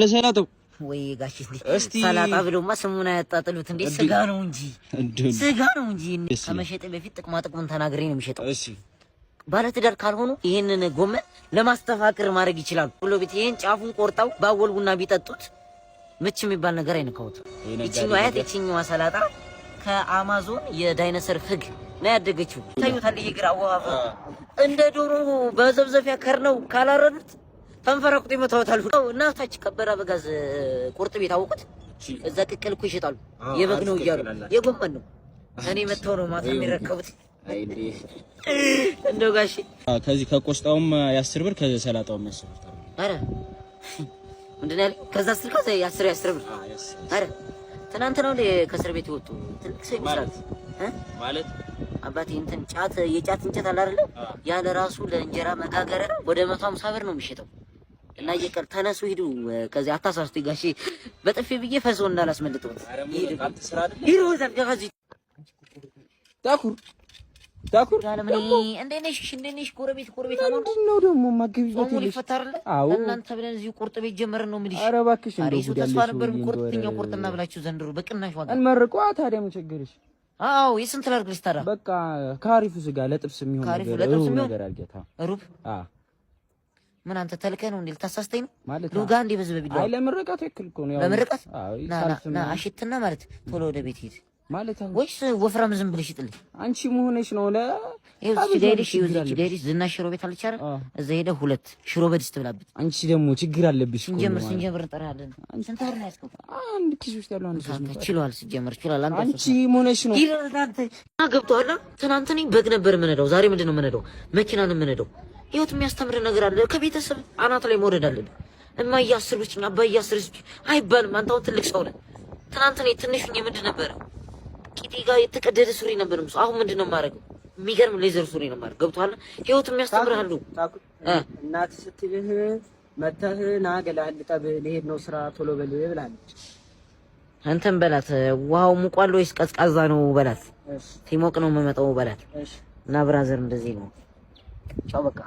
ለሰላጣው ወይ ጋሽ ሰላጣ ብለውማ ስሙን አያጣጥሉት እንዴ? ስጋ ነው እንጂ ከመሸጥ በፊት ጥቅሙን ተናግሬ ነው የሚሸጠው። እሺ ባለትዳር ካልሆኑ ይሄንን ጎመን ለማስተፋቅር ማድረግ ይችላሉ ብሎ ቤት ይሄን ጫፉን ቆርጠው ባወል ቡና ቢጠጡት ምች የሚባል ነገር አይነካውት። ይቺኛዋ ሰላጣ ከአማዞን የዳይኖሰር ፍግ ነው ያደገችው። ታዩታል። ይግራ አዋፋ እንደ ዶሮ በዘብዘፊያ ከርነው ካላረዱት ተንፈራቁት ይመታውታል። እናታች ከበራ በጋዝ ቁርጥ ቤት አወቁት። እዛ ቅቅል እኮ ይሸጣሉ። የበግ ነው እያሉ የጎመን ነው። እኔ መተው ነው ማታ የሚረከቡት። እንደው ጋሼ ከዚህ ከቆስጣውም 10 ብር ከሰላጣውም 10 ብር። አረ ምንድን ነው ያለኝ? ከዛ 10 ከዛ 10 ብር። አረ ትናንት ነው ከእስር ቤት ይወጡ ትልቅ ሰው ይመስላል ማለት አባቴ እንትን የጫት እንጨት አለ አይደል? ያለ ራሱ ለእንጀራ መጋገሪያ ወደ 150 ብር ነው የሚሸጠው። እና እየቀር ተነሱ ሂዱ፣ ከዚህ አታሳስቱ ጋሼ በጥፊ ብዬ ፈሶ እንዳላስመልጠው ሂዱ። ታኩር እንዴት ነሽ? ጎረቤት አማን ነው ደግሞ ማግቢት ይፈታል። እናንተ ብለን እዚህ ቁርጥ ቤት ጀመርን ነው የምልሽ። ኧረ እባክሽ እንደው ተስፋ ነበር ቁርጥና ብላችሁ ዘንድሮ በቅናሽ ዋጋ እንመርቋ። ታዲያ ምን ቸገረሽ? አዎ የስንት ላድርግልሽ ታዲያ? በቃ ካሪፉ ስጋ ለጥብስ የሚሆን ነገር አድርጌታ ሩብ ምን አንተ ተልከህ ነው እንዴ? ልታሳስተኝ ነው ማለት ነው። ጋር እንዴ በዝበብ አይ ለምርቃት ያክል እኮ ነው። ለምርቃት ና አሽትና ማለት ቶሎ ወደ ቤት ሂድ ማለት ነው። ወይስ ወፍራም ዝም ብለሽ ይጥልኝ አንቺ መሆነሽ ነው ዳይሪሽ ዝናሽ ሽሮ ቤት አለች አይደል? እዛ ሄደህ 2 ሽሮ በድስት ብላበት። አንቺ ደግሞ ችግር አለብሽ እኮ ስንጀምር እንጠራለን። ስንት ብር ነው ያስከው? አንድ ኪስ ውስጥ ያለው አንድ ኪስ ችሏል። ሲጀምር ችሏል። አንቺ መሆነሽ ነው ይላንተ ገብቶሃል። ትናንት እኔ በግ ነበር የምነዳው፣ ዛሬ ምንድነው የምነዳው? መኪና ነው የምነዳው። ህይወት የሚያስተምር ነገር አለ። ከቤተሰብ አናት ላይ መውረድ አለ። እማዬ አስሩኝ አባዬ አስሩኝ አይባልም። አንተ አሁን ትልቅ ሰው ነህ። ትናንት እኔ ትንሽ ነኝ። ምንድን ነበር ቂጤ ጋር የተቀደደ ሱሪ ነበር የምልህ። አሁን ምንድነው የማደርገው? የሚገርም ሌዘር ሱሪ ነው የማደርገው። ገብቶሃል? ህይወት የሚያስተምር አሉ። እናት ስትልህ መተህ ና ገላል ጠብ ልሄድ ነው ስራ ቶሎ በል ብላለች። አንተም በላት ውሃው ሙቋል ወይስ ቀዝቃዛ ነው በላት። ሲሞቅ ነው የምመጣው በላት። እና ብራዘር እንደዚህ ነው። ቻው በቃ